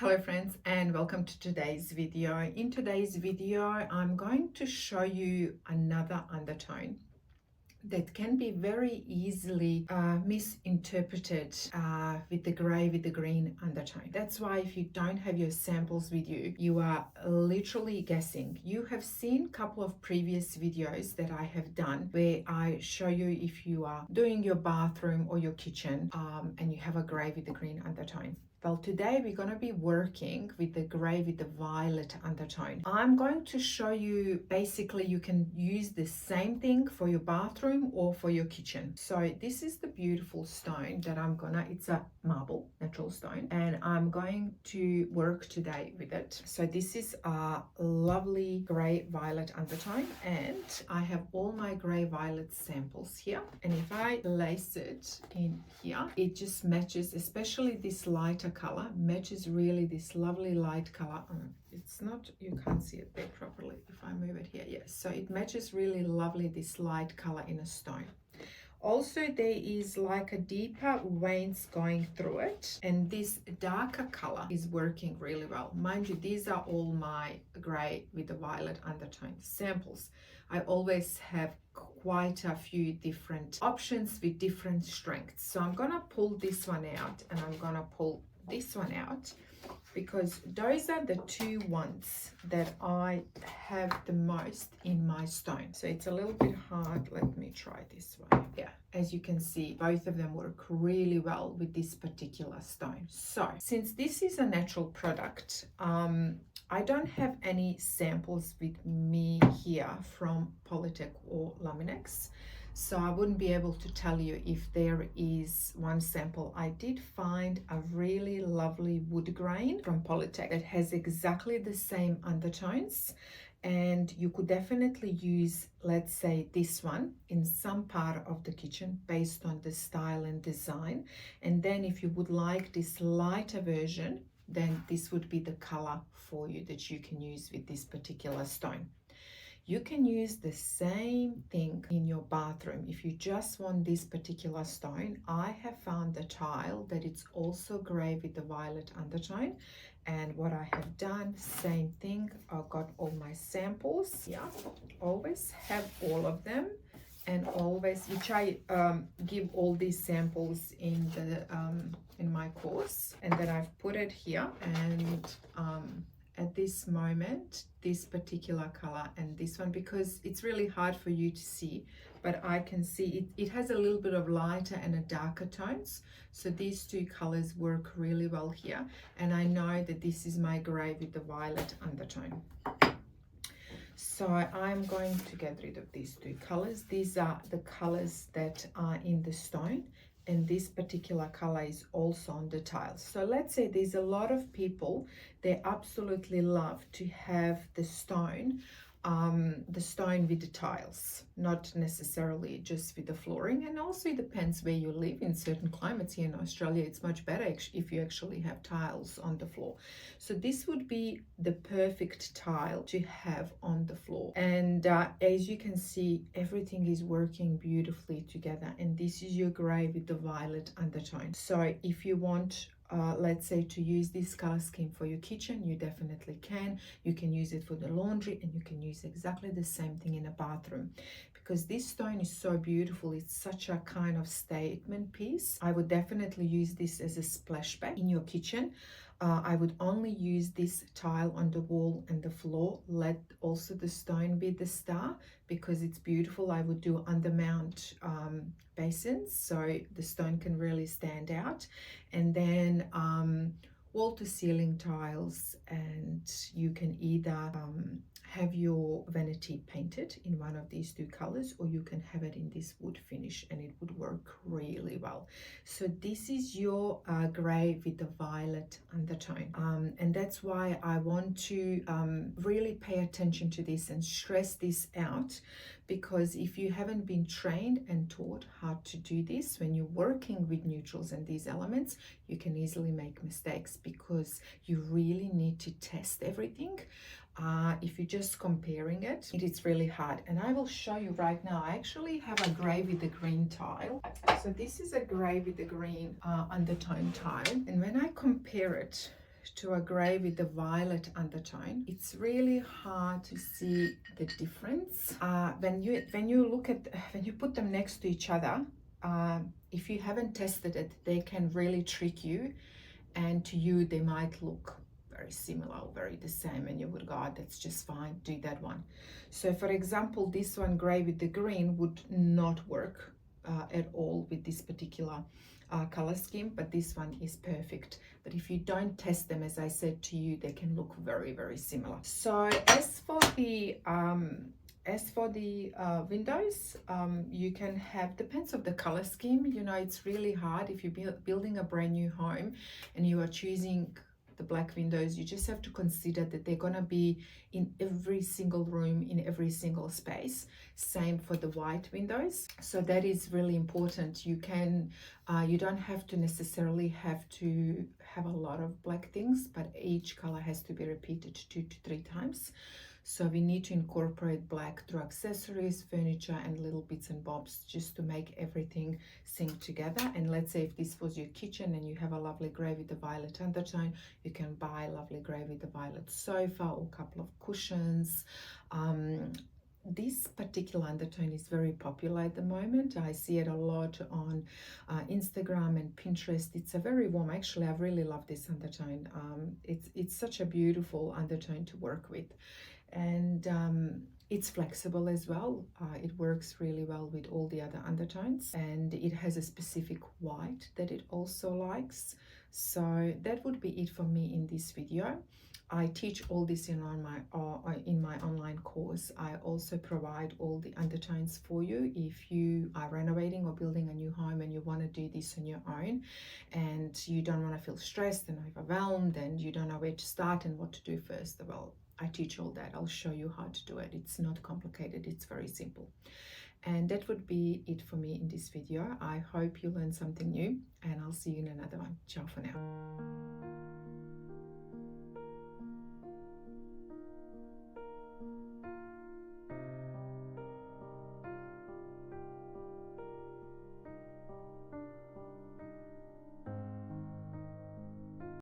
Hello friends, and welcome to today's video. In today's video I'm going to show you another undertone that can be very easily misinterpreted with the grey with the green undertone. That's why if you don't have your samples with you, you are literally guessing. You have seen a couple of previous videos that I have done where I show you if you are doing your bathroom or your kitchen and you have a grey with the green undertone. Well, today we're going to be working with the grey with the violet undertone. I'm going to show you, basically you can use the same thing for your bathroom or for your kitchen. So this is the beautiful stone that it's a marble, natural stone, and I'm going to work today with it. So this is a lovely grey violet undertone, and I have all my grey violet samples here. And if I place it in here, it just matches, especially this lighter color matches really this lovely light color. It's not, you can't see it there properly if I move it here. Yes, so it matches really lovely this light color in a stone. Also, there is like a deeper veins going through it, and this darker color is working really well. Mind you, these are all my gray with the violet undertone samples. I always have quite a few different options with different strengths. So I'm gonna pull this one out and I'm gonna pull this one out, because those are the two ones that I have the most in my stone. So it's a little bit hard. Let me try this one. Yeah, as you can see, both of them work really well with this particular stone. So since this is a natural product, I don't have any samples with me here from Polytect or Laminex, so I wouldn't be able to tell you if there is one sample. I did find a really lovely wood grain from Polytect that has exactly the same undertones, and you could definitely use, let's say, this one in some part of the kitchen based on the style and design. And then if you would like this lighter version, then this would be the color for you that you can use with this particular stone. You can use the same thing in your bathroom. If you just want this particular stone, I have found the tile that it's also grey with the violet undertone. And what I have done, same thing, I've got all my samples. Yeah, always have all of them, and always, which I give all these samples in the in my course, and then I've put it here. And at this moment, this particular color and this one, because it's really hard for you to see, but I can see it has a little bit of lighter and a darker tones. So these two colors work really well here. And I know that this is my gray with the violet undertone. So I'm going to get rid of these two colors. These are the colors that are in the stone, and this particular color is also on the tiles. So let's say there's a lot of people, they absolutely love to have the stone with the tiles, not necessarily just with the flooring. And also it depends where you live. In certain climates here in Australia, it's much better if you actually have tiles on the floor. So this would be the perfect tile to have on the floor. And as you can see, everything is working beautifully together. And this is your gray with the violet undertone. So if you want let's say to use this color scheme for your kitchen, you definitely can. You can use it for the laundry, and you can use exactly the same thing in a bathroom, because this stone is so beautiful. It's such a kind of statement piece. I would definitely use this as a splashback in your kitchen. I would only use this tile on the wall and the floor. Let also the stone be the star, because it's beautiful. I would do undermount basins so the stone can really stand out. And then wall to ceiling tiles, and you can either have your vanity painted in one of these two colors, or you can have it in this wood finish, and it would work really well. So this is your gray with the violet undertone, and that's why I want to really pay attention to this and stress this out, because if you haven't been trained and taught how to do this when you're working with neutrals and these elements, you can easily make mistakes, because you really need to test everything. If you're just comparing it, it's really hard. And I will show you right now. I actually have a gray with the green tile. So this is a gray with the green undertone tile. And when I compare it to a grey with the violet undertone, it's really hard to see the difference. When you put them next to each other, if you haven't tested it, they can really trick you, and to you they might look very similar or very the same, and you would go, oh, that's just fine, do that one. So for example, this one grey with the green would not work at all with this particular color scheme, but this one is perfect. But if you don't test them, as I said to you, they can look very, very similar. So as for the windows, you can have, depends of the color scheme. You know, it's really hard if you're building a brand new home and you are choosing the black windows. You just have to consider that they're gonna be in every single room, in every single space. Same for the white windows. So that is really important. You can, you don't have to necessarily have to have a lot of black things, but each color has to be repeated 2 to 3 times. So we need to incorporate black through accessories, furniture, and little bits and bobs just to make everything sync together. And let's say if this was your kitchen and you have a lovely grey with the violet undertone, you can buy a lovely grey with the violet sofa or a couple of cushions. This particular undertone is very popular at the moment. I see it a lot on Instagram and Pinterest. It's a very warm, actually I really love this undertone. It's such a beautiful undertone to work with, and it's flexible as well. It works really well with all the other undertones, and it has a specific white that it also likes. So that would be it for me in this video. I teach all this in my online course. I also provide all the undertones for you if you are renovating or building a new home and you want to do this on your own, and you don't want to feel stressed and overwhelmed and you don't know where to start and what to do first. Well, I teach all that. I'll show you how to do it. It's not complicated, it's very simple. And that would be it for me in this video. I hope you learned something new, and I'll see you in another one. Ciao for now.